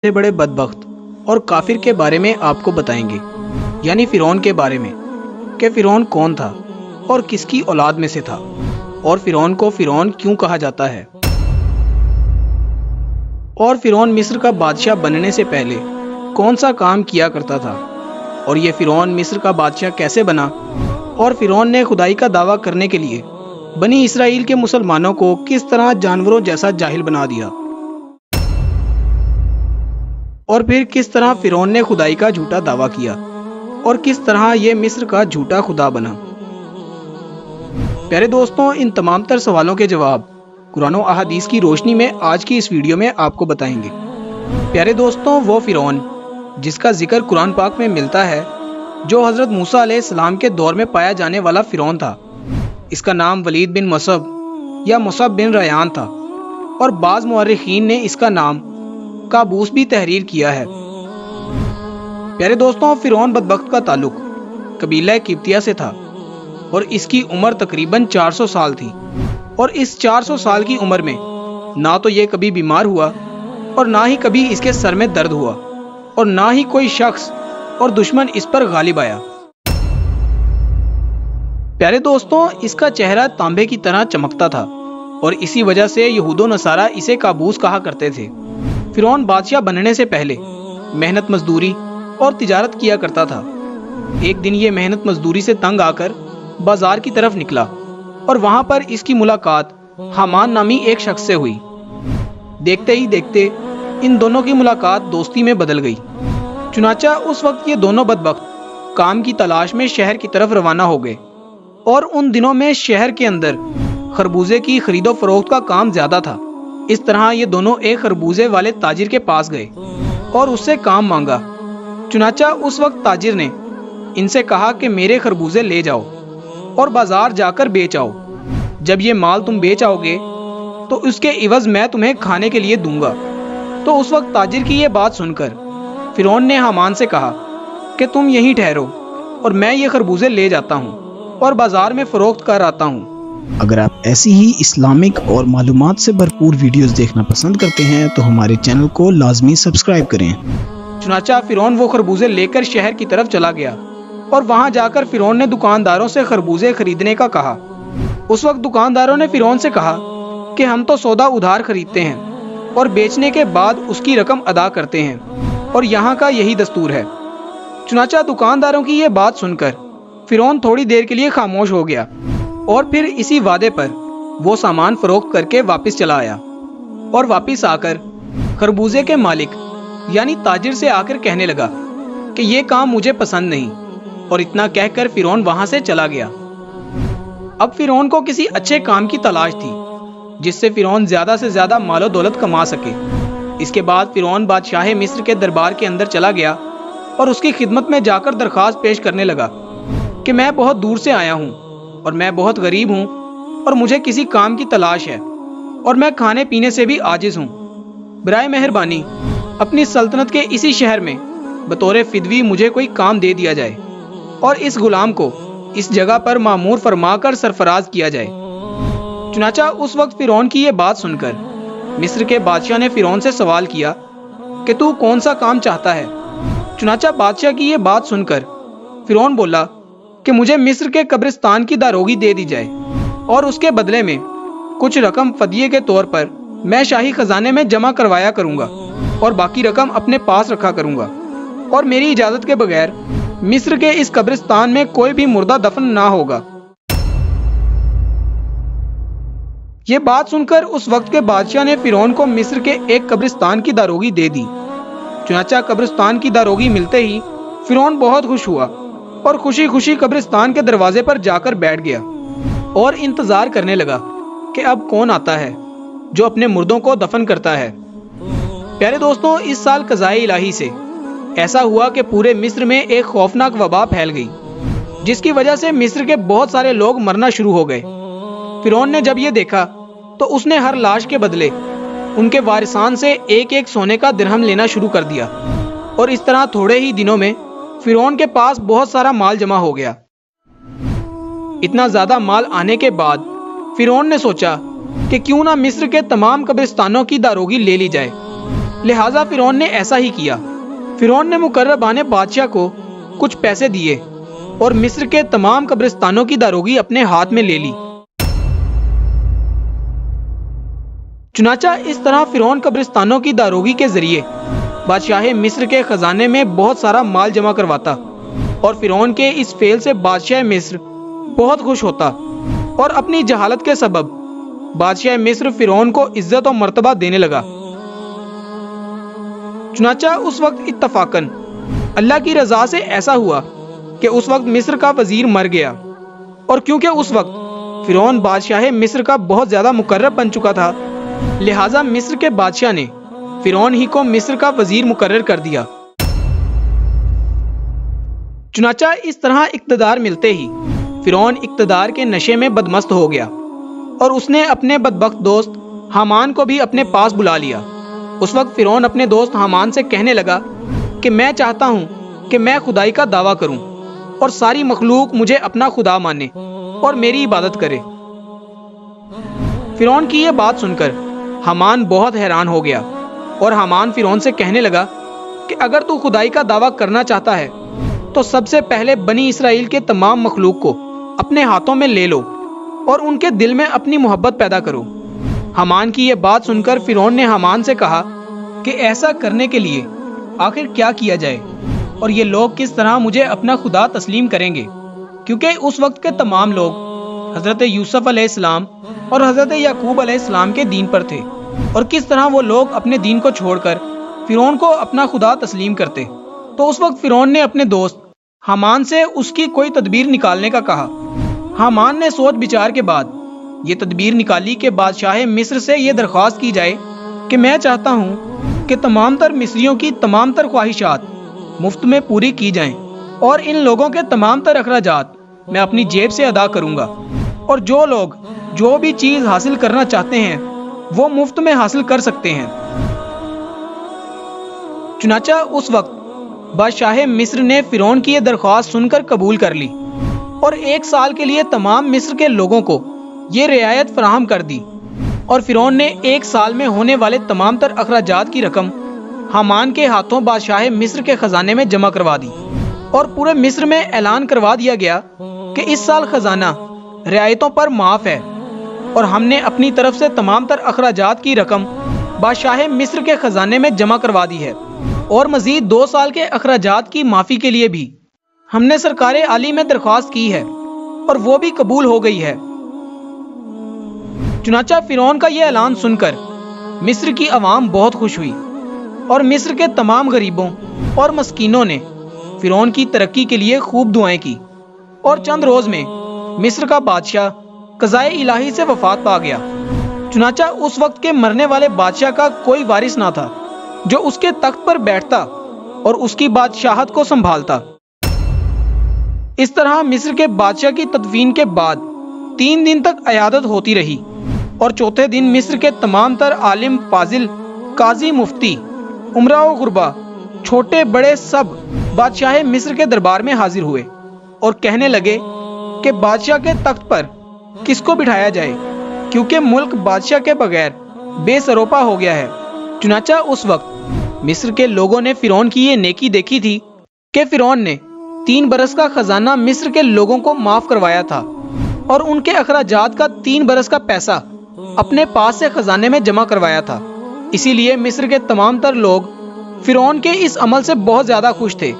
سے بڑے بدبخت اور کافر کے بارے میں آپ کو بتائیں گے، یعنی فرعون کے بارے میں کہ فرعون کون تھا اور کس کی اولاد میں سے تھا، اور فرعون کو فرعون کیوں کہا جاتا ہے، اور فرعون مصر کا بادشاہ بننے سے پہلے کون سا کام کیا کرتا تھا، اور یہ فرعون مصر کا بادشاہ کیسے بنا، اور فرعون نے خدائی کا دعویٰ کرنے کے لیے بنی اسرائیل کے مسلمانوں کو کس طرح جانوروں جیسا جاہل بنا دیا، اور پھر کس طرح فرعون نے خدائی کا جھوٹا دعویٰ کیا اور کس طرح یہ مصر کا جھوٹا خدا بنا۔ پیارے دوستوں، ان تمام تر سوالوں کے جواب قرآن و احادیث کی روشنی میں آج کی اس ویڈیو میں آپ کو بتائیں گے۔ پیارے دوستوں، وہ فرعون جس کا ذکر قرآن پاک میں ملتا ہے، جو حضرت موسیٰ علیہ السلام کے دور میں پایا جانے والا فرعون تھا، اس کا نام ولید بن مصعب یا مصعب بن ریان تھا، اور بعض مورخین نے اس کا نام قابوس بھی تحریر کیا ہے۔ پیارے دوستوں، فرعون بدبخت کا تعلق قبیلہ قبطیہ سے تھا، اور اس کی عمر تقریباً 400 سال تھی، اور اس 400 سال کی عمر میں نہ تو یہ کبھی بیمار ہوا اور نہ ہی کبھی اس کے سر میں درد ہوا، اور نہ ہی کوئی شخص اور دشمن اس پر غالب آیا۔ پیارے دوستوں، اس کا چہرہ تانبے کی طرح چمکتا تھا، اور اسی وجہ سے یہود و نصارہ اسے قابوس کہا کرتے تھے۔ فرعون بادشاہ بننے سے پہلے محنت مزدوری اور تجارت کیا کرتا تھا۔ ایک دن یہ محنت مزدوری سے تنگ آ کر بازار کی طرف نکلا، اور وہاں پر اس کی ملاقات حامان نامی ایک شخص سے ہوئی۔ دیکھتے ہی دیکھتے ان دونوں کی ملاقات دوستی میں بدل گئی۔ چنانچہ اس وقت یہ دونوں بدبخت کام کی تلاش میں شہر کی طرف روانہ ہو گئے، اور ان دنوں میں شہر کے اندر خربوزے کی خرید و فروخت کا کام زیادہ تھا۔ اس طرح یہ دونوں ایک خربوزے والے تاجر کے پاس گئے اور اس سے کام مانگا۔ چنانچہ اس وقت تاجر نے ان سے کہا کہ میرے خربوزے لے جاؤ اور بازار جا کر بیچ آؤ۔ جب یہ مال تم بیچ آؤ گے تو اس کے عوض میں تمہیں کھانے کے لیے دوں گا۔ تو اس وقت تاجر کی یہ بات سن کر فرعون نے حامان سے کہا کہ تم یہیں ٹھہرو، اور میں یہ خربوزے لے جاتا ہوں اور بازار میں فروخت کر آتا ہوں۔ اگر آپ ایسی ہی اسلامک اور معلومات سے بھرپور ویڈیوز دیکھنا پسند کرتے ہیں تو ہمارے چینل کو لازمی سبسکرائب کریں۔ چنانچہ فرعون وہ خربوزے لے کر شہر کی طرف چلا گیا، اور وہاں جا کر فرعون نے دکانداروں سے خربوزے خریدنے کا کہا۔ اس وقت دکانداروں نے فرعون سے کہا کہ ہم تو سودا ادھار خریدتے ہیں اور بیچنے کے بعد اس کی رقم ادا کرتے ہیں، اور یہاں کا یہی دستور ہے۔ چنانچہ دکانداروں کی یہ بات سن کر فرعون تھوڑی دیر کے لیے خاموش ہو گیا، اور پھر اسی وعدے پر وہ سامان فروخت کر کے واپس چلا آیا، اور واپس آ کر خربوزے کے مالک یعنی تاجر سے آ کر کہنے لگا کہ یہ کام مجھے پسند نہیں، اور اتنا کہہ کر فرعون وہاں سے چلا گیا۔ اب فرعون کو کسی اچھے کام کی تلاش تھی جس سے فرعون زیادہ سے زیادہ مال و دولت کما سکے۔ اس کے بعد فرعون بادشاہ مصر کے دربار کے اندر چلا گیا اور اس کی خدمت میں جا کر درخواست پیش کرنے لگا کہ میں بہت دور سے آیا ہوں، اور میں بہت غریب ہوں، اور مجھے کسی کام کی تلاش ہے، اور میں کھانے پینے سے بھی عاجز ہوں۔ برائے مہربانی اپنی سلطنت کے اسی شہر میں بطور فدوی مجھے کوئی کام دے دیا جائے، اور اس غلام کو اس جگہ پر مامور فرما کر سرفراز کیا جائے۔ چنانچہ اس وقت فرعون کی یہ بات سن کر مصر کے بادشاہ نے فرعون سے سوال کیا کہ تو کون سا کام چاہتا ہے؟ چنانچہ بادشاہ کی یہ بات سن کر فرعون بولا کہ مجھے مصر کے قبرستان کی داروغی دے دی جائے، اور اس کے بدلے میں کچھ رقم فدیے کے طور پر میں شاہی خزانے میں جمع کروایا کروں گا، اور باقی رقم اپنے پاس رکھا کروں گا، اور میری اجازت کے بغیر مصر کے اس قبرستان میں کوئی بھی مردہ دفن نہ ہوگا۔ یہ بات سن کر اس وقت کے بادشاہ نے فرعون کو مصر کے ایک قبرستان کی داروغی دے دی۔ چنانچہ قبرستان کی داروغی ملتے ہی فرعون بہت خوش ہوا، اور خوشی خوشی قبرستان کے دروازے پر جا کر بیٹھ گیا اور انتظار کرنے لگا کہ اب کون آتا ہے جو اپنے مردوں کو دفن کرتا ہے۔ پیارے دوستوں، اس سال قضائے الہی سے ایسا ہوا کہ پورے مصر میں ایک خوفناک وبا پھیل گئی، جس کی وجہ سے مصر کے بہت سارے لوگ مرنا شروع ہو گئے۔ فرعون نے جب یہ دیکھا تو اس نے ہر لاش کے بدلے ان کے وارثان سے ایک ایک سونے کا درہم لینا شروع کر دیا، اور اس طرح تھوڑے ہی دنوں میں فرعون کے پاس بہت سارا مال جمع ہو گیا۔ اتنا زیادہ مال آنے کے بعد فرعون نے سوچا کہ کیوں نہ مصر کے تمام قبرستانوں کی داروغی لے لی جائے، لہٰذا فرعون نے ایسا ہی کیا۔ فرعون نے مقربان بادشاہ کو کچھ پیسے دیے اور مصر کے تمام قبرستانوں کی داروغی اپنے ہاتھ میں لے لی۔ چنانچہ اس طرح فرعون قبرستانوں کی داروغی کے ذریعے بادشاہ مصر کے خزانے میں بہت سارا مال جمع کرواتا، اور فرعون کے اس فعل سے بادشاہ مصر بہت خوش ہوتا، اور اپنی جہالت کے سبب بادشاہ مصر فرعون کو عزت و مرتبہ دینے لگا۔ چنانچہ اس وقت اتفاقاً اللہ کی رضا سے ایسا ہوا کہ اس وقت مصر کا وزیر مر گیا، اور کیونکہ اس وقت فرعون بادشاہ مصر کا بہت زیادہ مقرب بن چکا تھا، لہٰذا مصر کے بادشاہ نے فرعون ہی کو مصر کا وزیر مقرر کر دیا۔ چنانچہ اس طرح اقتدار ملتے ہی فرعون اقتدار کے نشے میں بدمست ہو گیا، اور اس نے اپنے بدبخت دوست حامان کو بھی اپنے پاس بلا لیا۔ اس وقت فرعون اپنے دوست حامان سے کہنے لگا کہ میں چاہتا ہوں کہ میں خدائی کا دعویٰ کروں اور ساری مخلوق مجھے اپنا خدا مانے اور میری عبادت کرے۔ فرعون کی یہ بات سن کر حامان بہت حیران ہو گیا، اور حامان فرعون سے کہنے لگا کہ اگر تو خدائی کا دعویٰ کرنا چاہتا ہے تو سب سے پہلے بنی اسرائیل کے تمام مخلوق کو اپنے ہاتھوں میں لے لو اور ان کے دل میں اپنی محبت پیدا کرو۔ حامان کی یہ بات سن کر فرعون نے حامان سے کہا کہ ایسا کرنے کے لیے آخر کیا کیا جائے، اور یہ لوگ کس طرح مجھے اپنا خدا تسلیم کریں گے، کیونکہ اس وقت کے تمام لوگ حضرت یوسف علیہ السلام اور حضرت یعقوب علیہ السلام کے دین پر تھے، اور کس طرح وہ لوگ اپنے دین کو چھوڑ کر فرعون کو اپنا خدا تسلیم کرتے۔ تو اس وقت فرعون نے اپنے دوست حامان سے اس کی کوئی تدبیر نکالنے کا کہا۔ حامان نے سوچ بچار کے بعد یہ تدبیر نکالی کہ بادشاہ مصر سے یہ درخواست کی جائے کہ میں چاہتا ہوں کہ تمام تر مصریوں کی تمام تر خواہشات مفت میں پوری کی جائیں، اور ان لوگوں کے تمام تر اخراجات میں اپنی جیب سے ادا کروں گا، اور جو لوگ جو بھی چیز حاصل کرنا چاہتے ہیں وہ مفت میں حاصل کر سکتے ہیں۔ چنانچہ اس وقت بادشاہ مصر نے فرعون کی یہ درخواست سن کر قبول کر لی، اور 1 سال کے لیے تمام مصر کے لوگوں کو یہ رعایت فراہم کر دی، اور فرعون نے 1 سال میں ہونے والے تمام تر اخراجات کی رقم حامان کے ہاتھوں بادشاہ مصر کے خزانے میں جمع کروا دی، اور پورے مصر میں اعلان کروا دیا گیا کہ اس سال خزانہ رعایتوں پر معاف ہے، اور ہم نے اپنی طرف سے تمام تر اخراجات کی رقم بادشاہ مصر کے خزانے میں جمع کروا دی ہے، اور مزید 2 سال کے اخراجات کی معافی کے لیے بھی ہم نے سرکار عالی میں درخواست کی ہے، اور وہ بھی قبول ہو گئی ہے۔ چنانچہ فرعون کا یہ اعلان سن کر مصر کی عوام بہت خوش ہوئی، اور مصر کے تمام غریبوں اور مسکینوں نے فرعون کی ترقی کے لیے خوب دعائیں کی، اور چند روز میں مصر کا بادشاہ قضائے الہی سے وفات پا گیا۔ چنانچہ اس وقت کے مرنے والے بادشاہ کا کوئی وارث نہ تھا جو اس کے تخت پر بیٹھتا اور اس کی بادشاہت کو سنبھالتا۔ اس طرح مصر کے بادشاہ کی تدفین کے بعد 3 دن تک عیادت ہوتی رہی، اور چوتھے دن مصر کے تمام تر عالم فاضل، قاضی، مفتی، امراء و غربا، چھوٹے بڑے سب بادشاہ مصر کے دربار میں حاضر ہوئے، اور کہنے لگے کہ بادشاہ کے تخت پر کس کو بٹھایا جائے، کیونکہ ملک بادشاہ کے بغیر بے سروپا ہو گیا ہے۔ چنانچہ اس وقت مصر کے لوگوں نے فرعون کی یہ نیکی دیکھی تھی کہ فرعون نے 3 برس کا خزانہ مصر کے لوگوں کو معاف کروایا تھا، اور ان کے اخراجات کا 3 برس کا پیسہ اپنے پاس سے خزانے میں جمع کروایا تھا۔ اسی لیے مصر کے تمام تر لوگ فرعون کے اس عمل سے بہت زیادہ خوش تھے،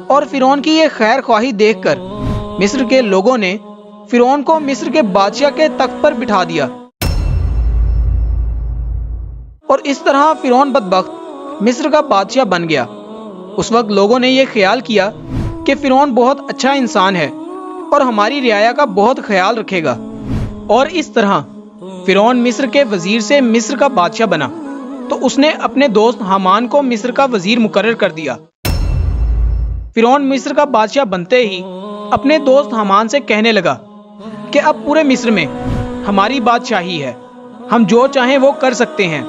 اور فرعون کی یہ خیر خواہی دیکھ کر مصر کے لوگوں نے فرعون کو مصر کے بادشاہ کے تخت پر بٹھا دیا، اور اس طرح فرعون بدبخت مصر کا بادشاہ بن گیا۔ اس وقت لوگوں نے یہ خیال کیا کہ فرعون بہت اچھا انسان ہے اور ہماری رعایا کا بہت خیال رکھے گا، اور اس طرح فرعون مصر کے وزیر سے مصر کا بادشاہ بنا، تو اس نے اپنے دوست حامان کو مصر کا وزیر مقرر کر دیا۔ فرعون مصر کا بادشاہ بنتے ہی اپنے دوست حامان سے کہنے لگا کہ اب پورے مصر میں ہماری بادشاہی ہے، ہم جو چاہیں وہ کر سکتے ہیں۔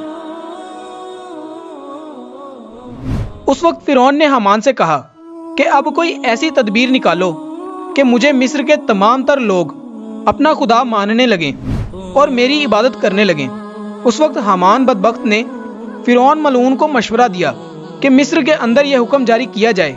اس وقت فرعون نے حامان سے کہا کہ اب کوئی ایسی تدبیر نکالو کہ مجھے مصر کے تمام تر لوگ اپنا خدا ماننے لگیں اور میری عبادت کرنے لگیں۔ اس وقت حامان بدبخت نے فرعون ملعون کو مشورہ دیا کہ مصر کے اندر یہ حکم جاری کیا جائے